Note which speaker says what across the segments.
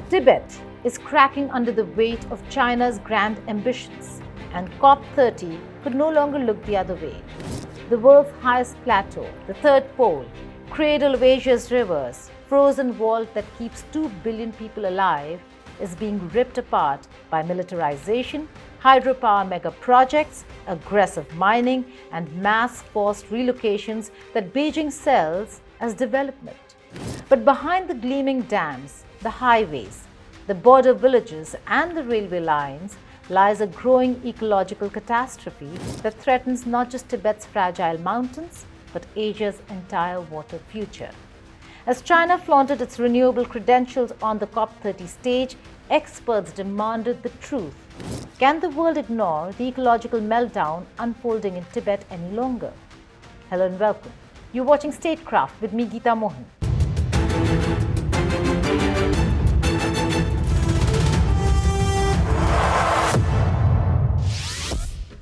Speaker 1: Tibet is cracking under the weight of China's grand ambitions, and COP30 could no longer look the other way. The world's highest plateau, the third pole, cradle of Asia's rivers, frozen vault that keeps 2 billion people alive, is being ripped apart by militarization, hydropower mega projects, aggressive mining, and mass forced relocations that Beijing sells as development. But behind the gleaming dams, the highways, the border villages, and the railway lines lies a growing ecological catastrophe that threatens not just Tibet's fragile mountains, but Asia's entire water future. As China flaunted its renewable credentials on the COP30 stage, experts demanded the truth. Can the world ignore the ecological meltdown unfolding in Tibet any longer? Hello and welcome. You're watching Statecraft with me, Geeta Mohan.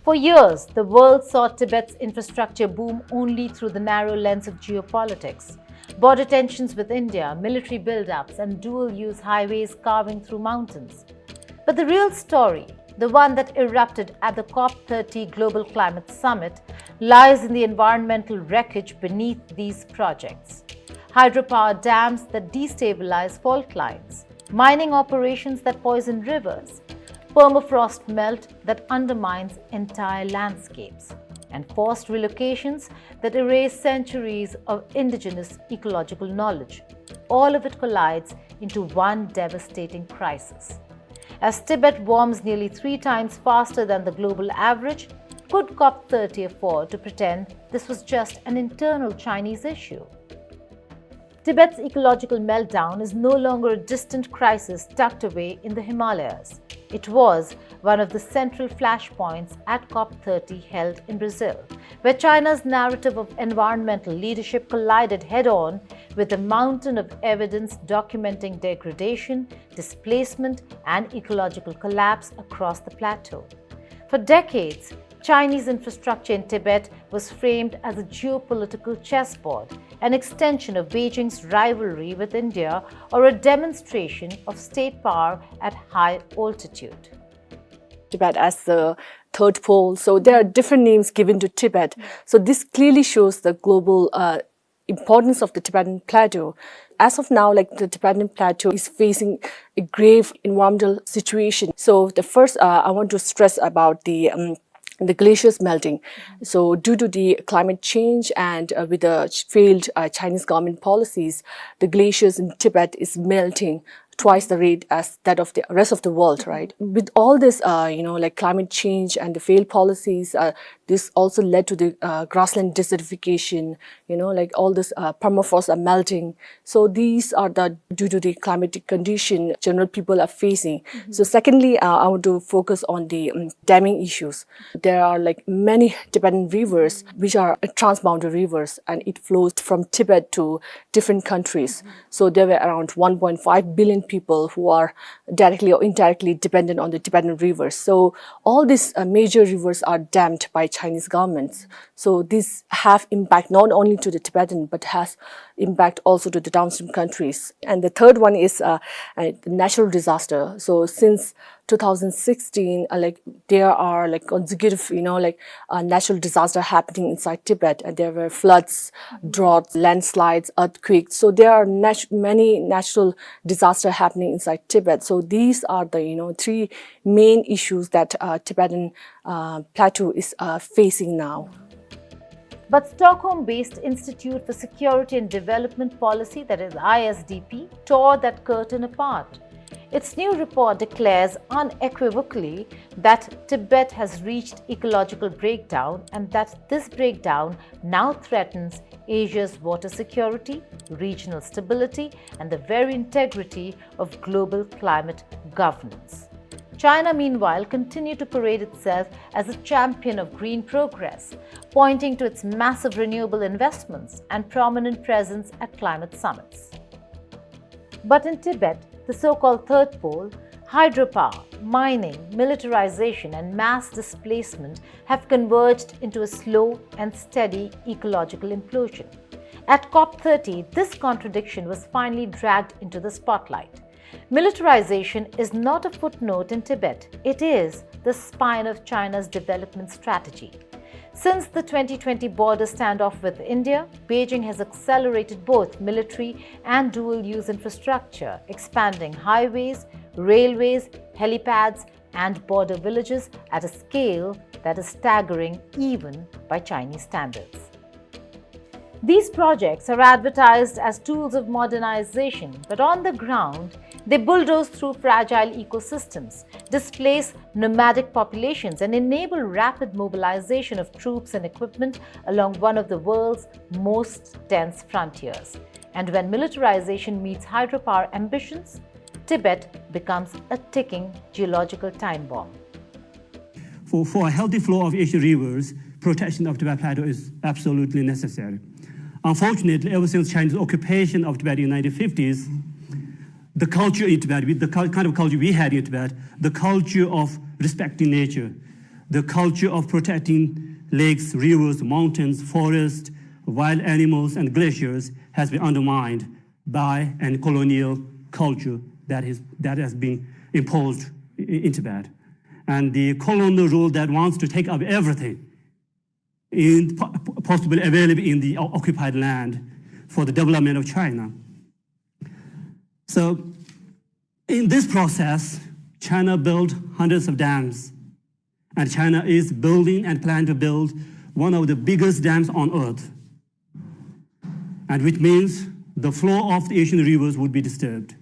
Speaker 1: For years, the world saw Tibet's infrastructure boom only through the narrow lens of geopolitics. Border tensions with India, military build-ups, and dual-use highways carving through mountains. But the real story, the one that erupted at the COP30 Global Climate Summit, lies in the environmental wreckage beneath these projects. Hydropower dams that destabilize fault lines, mining operations that poison rivers, permafrost melt that undermines entire landscapes, and forced relocations that erase centuries of indigenous ecological knowledge. All of it collides into one devastating crisis. As Tibet warms nearly 3 times faster than the global average, could COP30 afford to pretend this was just an internal Chinese issue? Tibet's ecological meltdown is no longer a distant crisis tucked away in the Himalayas. It was one of the central flashpoints at COP30 held in Brazil, where China's narrative of environmental leadership collided head-on with a mountain of evidence documenting degradation, displacement, and ecological collapse across the plateau. For decades, Chinese infrastructure in Tibet was framed as a geopolitical chessboard, an extension of Beijing's rivalry with India, or a demonstration of state power at high altitude.
Speaker 2: Tibet as the third pole. So there are different names given to Tibet. So this clearly shows the global importance of the Tibetan plateau. As of now, the Tibetan plateau is facing a grave environmental situation. So the first, I want to stress about the glaciers melting. So due to the climate change and with the failed Chinese government policies, the glaciers in Tibet is melting twice the rate as that of the rest of the world, right? With all this, climate change and the failed policies, this also led to the grassland desertification, all this permafrost are melting. So these are due to the climatic condition general people are facing. So secondly, I want to focus on the damming issues. There are many Tibetan rivers which are transboundary rivers, and it flows from Tibet to different countries. So there were around 1.5 billion people who are directly or indirectly dependent on the Tibetan rivers. So all these major rivers are dammed by Chinese governments. So these have impact not only to the Tibetan, but has impact also to the downstream countries. And the third one is natural disaster. So since 2016, there are consecutive, natural disaster happening inside Tibet. And there were floods, droughts, landslides, earthquakes. So there are many natural disasters happening inside Tibet. So these are the 3 main issues that Tibetan plateau is facing now.
Speaker 1: But Stockholm-based Institute for Security and Development Policy, that is ISDP, tore that curtain apart. Its new report declares unequivocally that Tibet has reached ecological breakdown and that this breakdown now threatens Asia's water security, regional stability, and the very integrity of global climate governance. China, meanwhile, continued to parade itself as a champion of green progress, pointing to its massive renewable investments and prominent presence at climate summits. But in Tibet, the so-called third pole, hydropower, mining, militarization, and mass displacement have converged into a slow and steady ecological implosion. At COP30, this contradiction was finally dragged into the spotlight. Militarization is not a footnote in Tibet. It is the spine of China's development strategy. Since the 2020 border standoff with India, Beijing has accelerated both military and dual-use infrastructure, expanding highways, railways, helipads, and border villages at a scale that is staggering even by Chinese standards. These projects are advertised as tools of modernization, but on the ground, they bulldoze through fragile ecosystems, displace nomadic populations, and enable rapid mobilization of troops and equipment along one of the world's most dense frontiers. And when militarization meets hydropower ambitions, Tibet becomes a ticking geological time bomb.
Speaker 3: For a healthy flow of Asian rivers, protection of Tibet Plateau is absolutely necessary. Unfortunately, ever since China's occupation of Tibet in the 1950s, the culture in Tibet, the kind of culture we had in Tibet, the culture of respecting nature, the culture of protecting lakes, rivers, mountains, forests, wild animals, and glaciers has been undermined by a colonial culture that has been imposed in Tibet. And the colonial rule that wants to take up everything possibly available in the occupied land for the development of China. So in this process, China built hundreds of dams, and China is building and planning to build one of the biggest dams on earth, and which means the flow of the Asian rivers would be disturbed.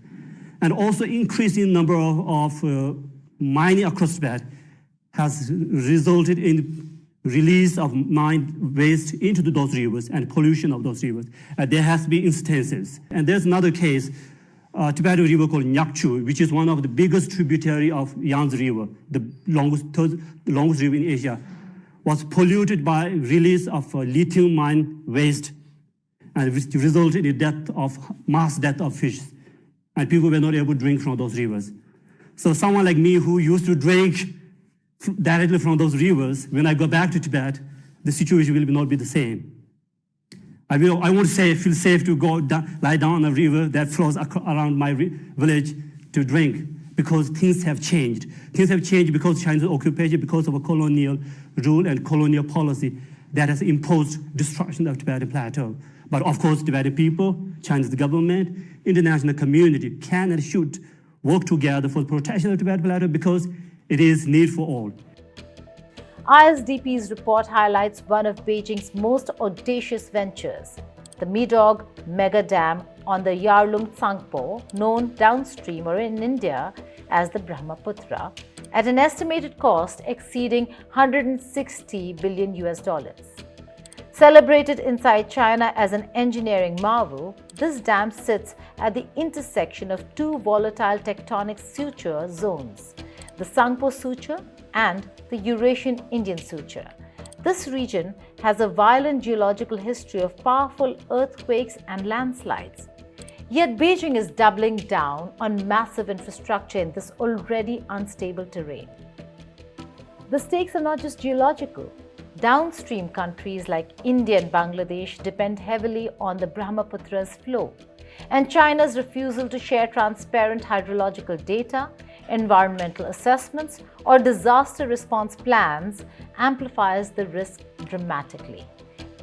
Speaker 3: And also increasing number of mining across Tibet has resulted in release of mine waste into those rivers and pollution of those rivers. There has been instances. And there's another case, Tibetan river called Nyakchu, which is one of the biggest tributary of Yangtze River, the longest river in Asia, was polluted by release of lithium mine waste, and which resulted in mass death of fish. And people were not able to drink from those rivers. So someone like me who used to drink directly from those rivers, when I go back to Tibet, the situation will not be the same. I won't feel safe to go lie down on a river that flows around my village to drink, because things have changed. Things have changed because China's occupation, because of a colonial rule and colonial policy that has imposed destruction of Tibetan Plateau. But of course, Tibetan people, China's government, international community can and should work together for the protection of Tibetan Plateau, because it is need for all.
Speaker 1: ISDP's report highlights one of Beijing's most audacious ventures, the Midog Mega Dam on the Yarlung Tsangpo, known downstream or in India as the Brahmaputra, at an estimated cost exceeding $160 billion. Celebrated inside China as an engineering marvel, this dam sits at the intersection of two volatile tectonic suture zones, the Tsangpo Suture and the Eurasian Indian Suture. This region has a violent geological history of powerful earthquakes and landslides. Yet Beijing is doubling down on massive infrastructure in this already unstable terrain. The stakes are not just geological. Downstream countries like India and Bangladesh depend heavily on the Brahmaputra's flow, and China's refusal to share transparent hydrological data, environmental assessments, or disaster response plans amplifies the risk dramatically.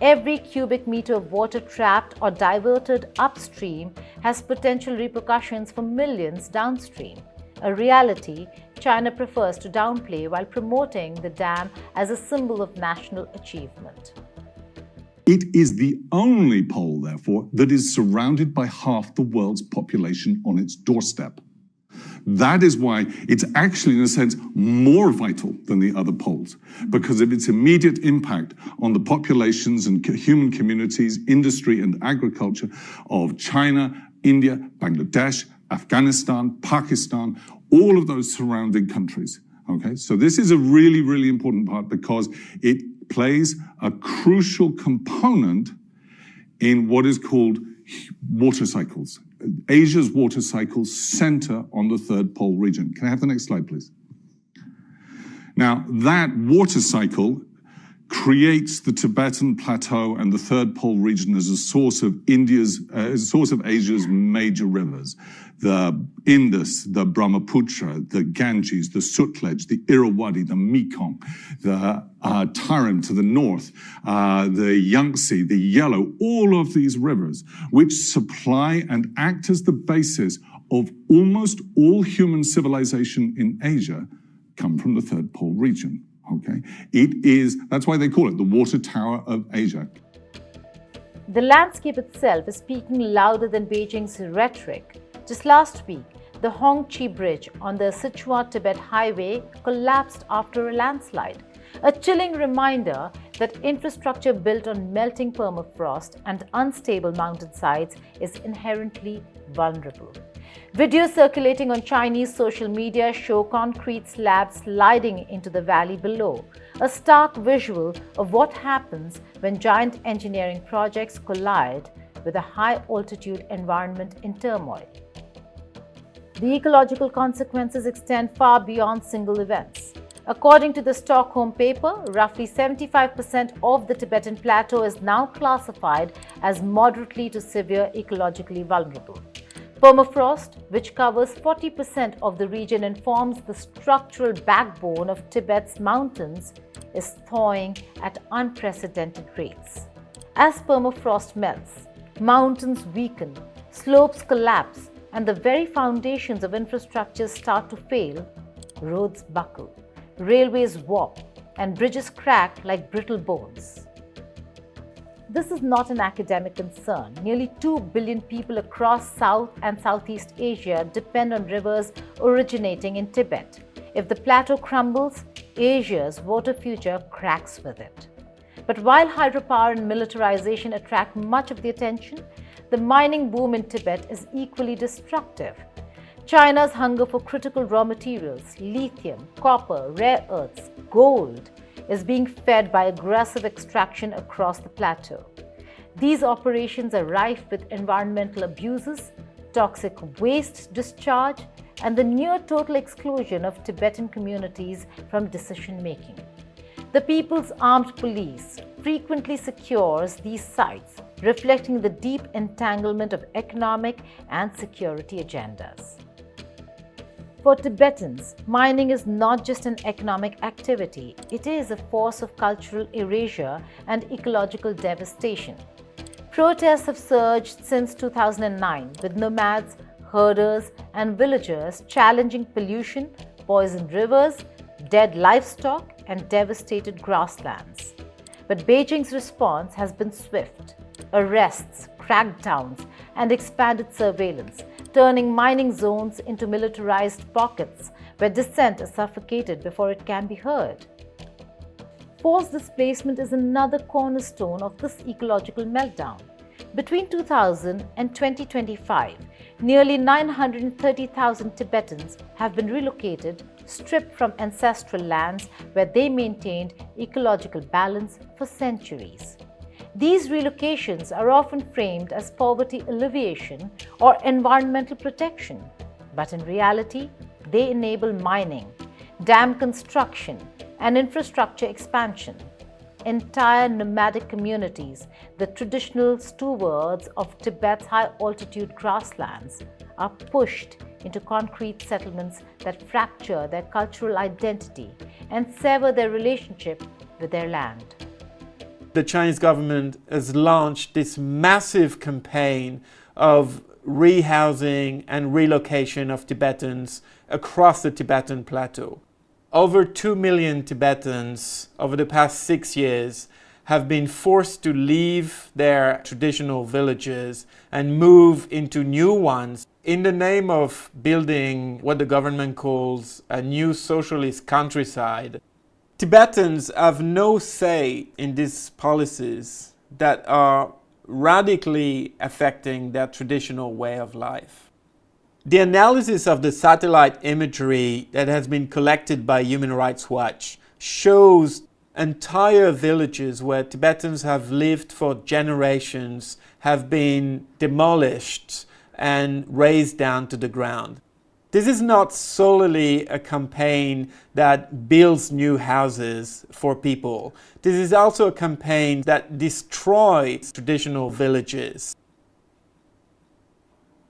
Speaker 1: Every cubic meter of water trapped or diverted upstream has potential repercussions for millions downstream, a reality China prefers to downplay while promoting the dam as a symbol of national achievement.
Speaker 4: It is the only pole, therefore, that is surrounded by half the world's population on its doorstep. That is why it's actually, in a sense, more vital than the other poles, because of its immediate impact on the populations and human communities, industry and agriculture of China, India, Bangladesh, Afghanistan, Pakistan, all of those surrounding countries. Okay, so this is a really, really important part, because it plays a crucial component in what is called water cycles. Asia's water cycles center on the third pole region. Can I have the next slide, please? Now, that water cycle creates the Tibetan plateau and the third pole region as a source of Asia's major rivers. The Indus, the Brahmaputra, the Ganges, the Sutlej, the Irrawaddy, the Mekong, the Tarim to the north, the Yangtze, the Yellow, all of these rivers, which supply and act as the basis of almost all human civilization in Asia, come from the third pole region. Okay, that's why they call it the water tower of Asia.
Speaker 1: The landscape itself is speaking louder than Beijing's rhetoric. Just last week, the Hongqi Bridge on the Sichuan-Tibet highway collapsed after a landslide, a chilling reminder that infrastructure built on melting permafrost and unstable mountainsides is inherently vulnerable. Videos circulating on Chinese social media show concrete slabs sliding into the valley below, a stark visual of what happens when giant engineering projects collide with a high-altitude environment in turmoil. The ecological consequences extend far beyond single events. According to the Stockholm paper, roughly 75% of the Tibetan plateau is now classified as moderately to severe ecologically vulnerable. Permafrost, which covers 40% of the region and forms the structural backbone of Tibet's mountains, is thawing at unprecedented rates. As permafrost melts, mountains weaken, slopes collapse, and the very foundations of infrastructure start to fail. Roads buckle, railways warp, and bridges crack like brittle bones. This is not an academic concern. Nearly 2 billion people across South and Southeast Asia depend on rivers originating in Tibet. If the plateau crumbles, Asia's water future cracks with it. But while hydropower and militarization attract much of the attention, the mining boom in Tibet is equally destructive. China's hunger for critical raw materials, lithium, copper, rare earths, gold, is being fed by aggressive extraction across the plateau. These operations are rife with environmental abuses, toxic waste discharge, and the near total exclusion of Tibetan communities from decision-making. The People's Armed Police frequently secures these sites, reflecting the deep entanglement of economic and security agendas. For Tibetans, mining is not just an economic activity, it is a force of cultural erasure and ecological devastation. Protests have surged since 2009, with nomads, herders, and villagers challenging pollution, poisoned rivers, dead livestock, and devastated grasslands. But Beijing's response has been swift: arrests, crackdowns, and expanded surveillance, turning mining zones into militarized pockets where dissent is suffocated before it can be heard. Forced displacement is another cornerstone of this ecological meltdown. Between 2000 and 2025, nearly 930,000 Tibetans have been relocated, stripped from ancestral lands where they maintained ecological balance for centuries. These relocations are often framed as poverty alleviation or environmental protection, but in reality, they enable mining, dam construction, and infrastructure expansion. Entire nomadic communities, the traditional stewards of Tibet's high-altitude grasslands, are pushed into concrete settlements that fracture their cultural identity and sever their relationship with their land.
Speaker 5: The Chinese government has launched this massive campaign of rehousing and relocation of Tibetans across the Tibetan plateau. Over 2 million Tibetans over the past 6 years have been forced to leave their traditional villages and move into new ones in the name of building what the government calls a new socialist countryside. Tibetans have no say in these policies that are radically affecting their traditional way of life. The analysis of the satellite imagery that has been collected by Human Rights Watch shows entire villages where Tibetans have lived for generations have been demolished and razed down to the ground. This is not solely a campaign that builds new houses for people. This is also a campaign that destroys traditional villages.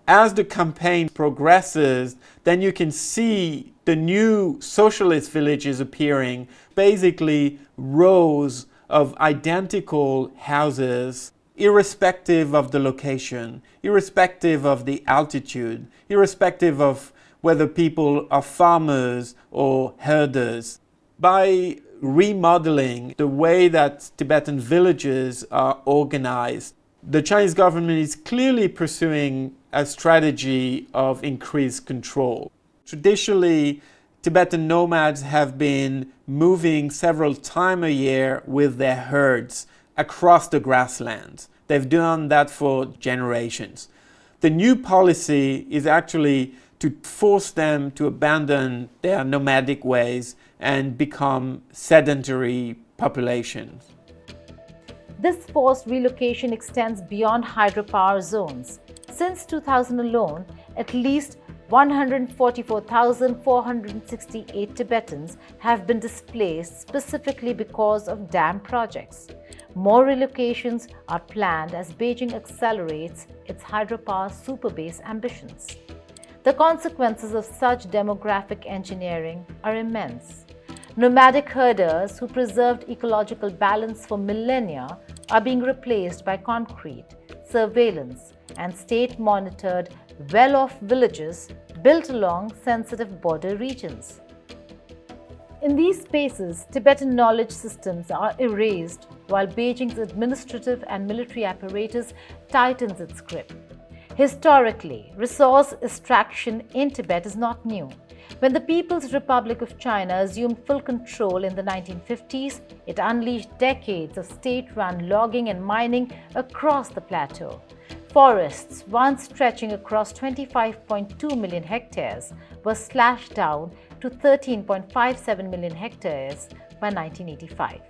Speaker 5: As the campaign progresses, then you can see the new socialist villages appearing, basically rows of identical houses, irrespective of the location, irrespective of the altitude, irrespective of whether people are farmers or herders. By remodeling the way that Tibetan villages are organized, the Chinese government is clearly pursuing a strategy of increased control. Traditionally, Tibetan nomads have been moving several times a year with their herds across the grasslands. They've done that for generations. The new policy is actually to force them to abandon their nomadic ways and become sedentary populations.
Speaker 1: This forced relocation extends beyond hydropower zones. Since 2000 alone, at least 144,468 Tibetans have been displaced specifically because of dam projects. More relocations are planned as Beijing accelerates its hydropower superbase ambitions. The consequences of such demographic engineering are immense. Nomadic herders who preserved ecological balance for millennia are being replaced by concrete, surveillance, and state-monitored, well-off villages built along sensitive border regions. In these spaces, Tibetan knowledge systems are erased while Beijing's administrative and military apparatus tightens its grip. Historically, resource extraction in Tibet is not new. When the People's Republic of China assumed full control in the 1950s, it unleashed decades of state-run logging and mining across the plateau. Forests, once stretching across 25.2 million hectares, were slashed down to 13.57 million hectares by 1985.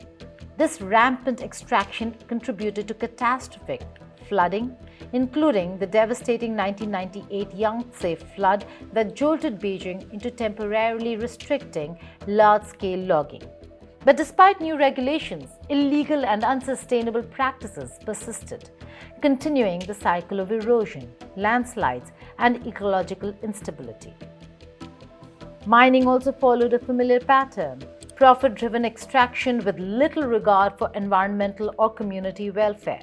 Speaker 1: This rampant extraction contributed to catastrophic flooding, including the devastating 1998 Yangtze flood that jolted Beijing into temporarily restricting large-scale logging. But despite new regulations, illegal and unsustainable practices persisted, continuing the cycle of erosion, landslides, and ecological instability. Mining also followed a familiar pattern: profit-driven extraction with little regard for environmental or community welfare.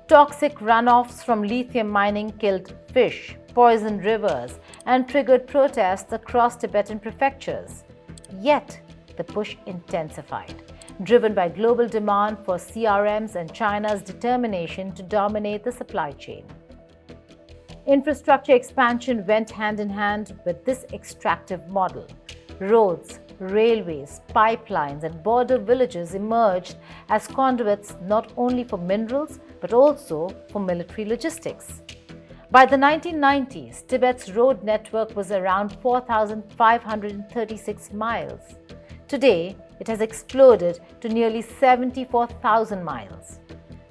Speaker 1: Toxic runoffs from lithium mining killed fish, poisoned rivers, and triggered protests across Tibetan prefectures. Yet, the push intensified, driven by global demand for CRMs and China's determination to dominate the supply chain. Infrastructure expansion went hand in hand with this extractive model. Roads, railways, pipelines, and border villages emerged as conduits not only for minerals but also for military logistics. By the 1990s, Tibet's road network was around 4,536 miles. Today, it has exploded to nearly 74,000 miles.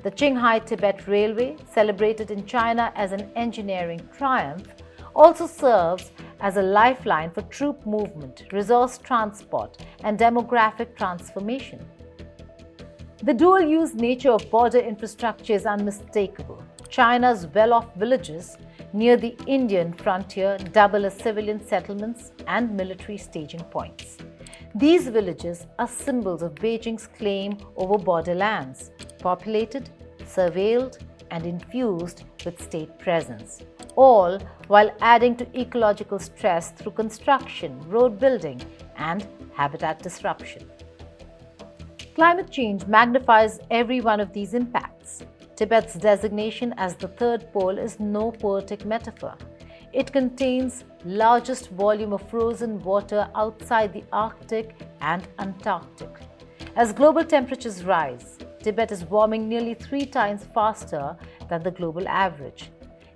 Speaker 1: The Qinghai-Tibet Railway, celebrated in China as an engineering triumph, also serves as a lifeline for troop movement, resource transport, and demographic transformation. The dual-use nature of border infrastructure is unmistakable. China's well-off villages near the Indian frontier double as civilian settlements and military staging points. These villages are symbols of Beijing's claim over borderlands, populated, surveilled, and infused with state presence, all while adding to ecological stress through construction, road building, and habitat disruption. Climate change magnifies every one of these impacts. Tibet's designation as the third pole is no poetic metaphor. It contains largest volume of frozen water outside the Arctic and Antarctic. As global temperatures rise, Tibet is warming nearly 3 times faster than the global average.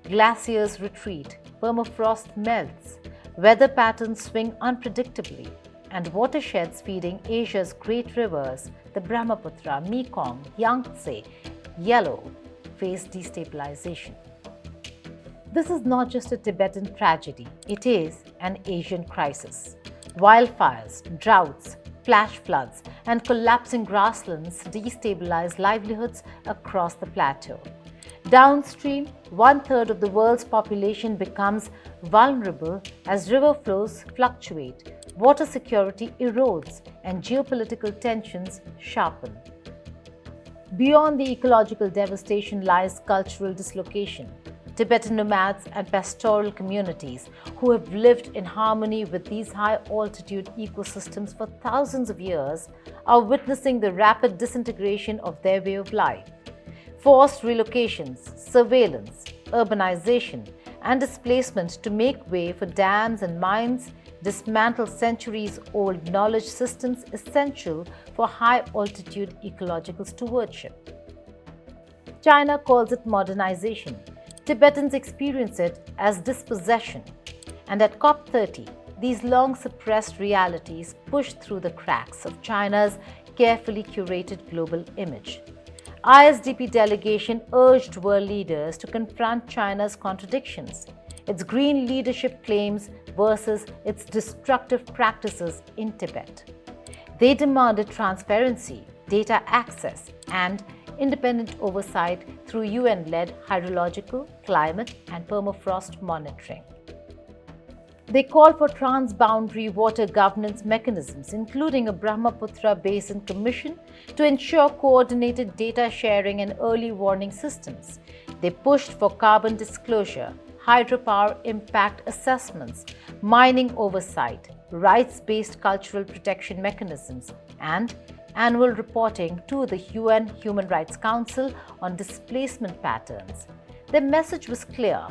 Speaker 1: Glaciers retreat, permafrost melts, weather patterns swing unpredictably, and watersheds feeding Asia's great rivers, the Brahmaputra, Mekong, Yangtze, Yellow, face destabilization. This is not just a Tibetan tragedy, it is and Asian crisis. Wildfires, droughts, flash floods, and collapsing grasslands destabilize livelihoods across the plateau. Downstream, 1/3 of the world's population becomes vulnerable as river flows fluctuate, water security erodes, and geopolitical tensions sharpen. Beyond the ecological devastation lies cultural dislocation. Tibetan nomads and pastoral communities who have lived in harmony with these high-altitude ecosystems for thousands of years are witnessing the rapid disintegration of their way of life. Forced relocations, surveillance, urbanization, and displacement to make way for dams and mines dismantle centuries-old knowledge systems essential for high-altitude ecological stewardship. China calls it modernization. Tibetans experience it as dispossession. And at COP30, these long-suppressed realities push through the cracks of China's carefully curated global image. ISDP delegation urged world leaders to confront China's contradictions, its green leadership claims versus its destructive practices in Tibet. They demanded transparency, data access, and independent oversight through UN-led hydrological, climate, and permafrost monitoring. They call for transboundary water governance mechanisms, including a Brahmaputra Basin Commission, to ensure coordinated data sharing and early warning systems. They pushed for carbon disclosure, hydropower impact assessments, mining oversight, rights-based cultural protection mechanisms, and annual reporting to the UN Human Rights Council on displacement patterns. Their message was clear: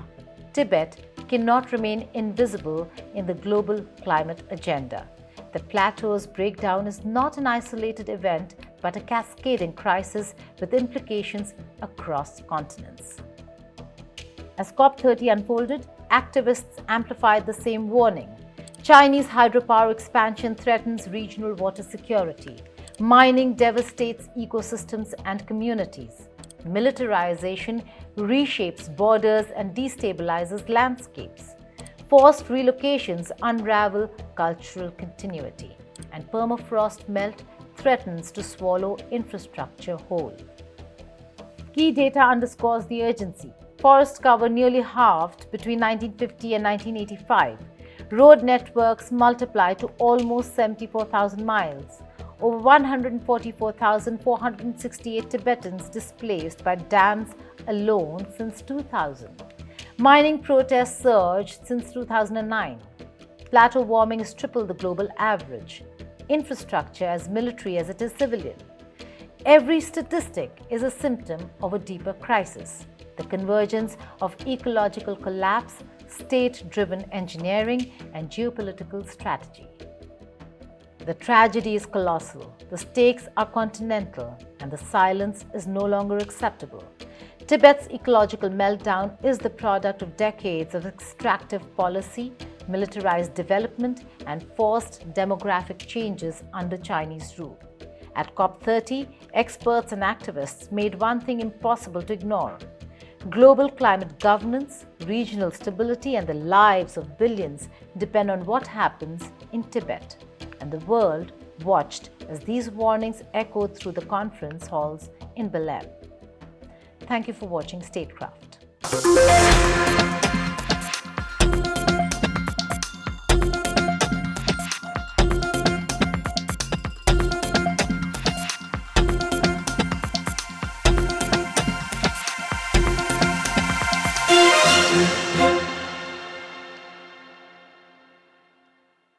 Speaker 1: Tibet cannot remain invisible in the global climate agenda. The plateau's breakdown is not an isolated event, but a cascading crisis with implications across continents. As COP30 unfolded, activists amplified the same warning. Chinese hydropower expansion threatens regional water security. Mining devastates ecosystems and communities. Militarization reshapes borders and destabilizes landscapes. Forced relocations unravel cultural continuity, and permafrost melt threatens to swallow infrastructure whole. Key data underscores the urgency. Forest cover nearly halved between 1950 and 1985. Road networks multiplied to almost 74,000 miles. Over 144,468 Tibetans displaced by dams alone since 2000. Mining protests surged since 2009. Plateau warming has tripled the global average. Infrastructure as military as it is civilian. Every statistic is a symptom of a deeper crisis: the convergence of ecological collapse, state-driven engineering, and geopolitical strategy. The tragedy is colossal, the stakes are continental, and the silence is no longer acceptable. Tibet's ecological meltdown is the product of decades of extractive policy, militarized development, and forced demographic changes under Chinese rule. At COP30, experts and activists made one thing impossible to ignore: global climate governance, regional stability, and the lives of billions depend on what happens in Tibet. And the world watched as these warnings echoed through the conference halls in Belém. Thank you for watching Statecraft.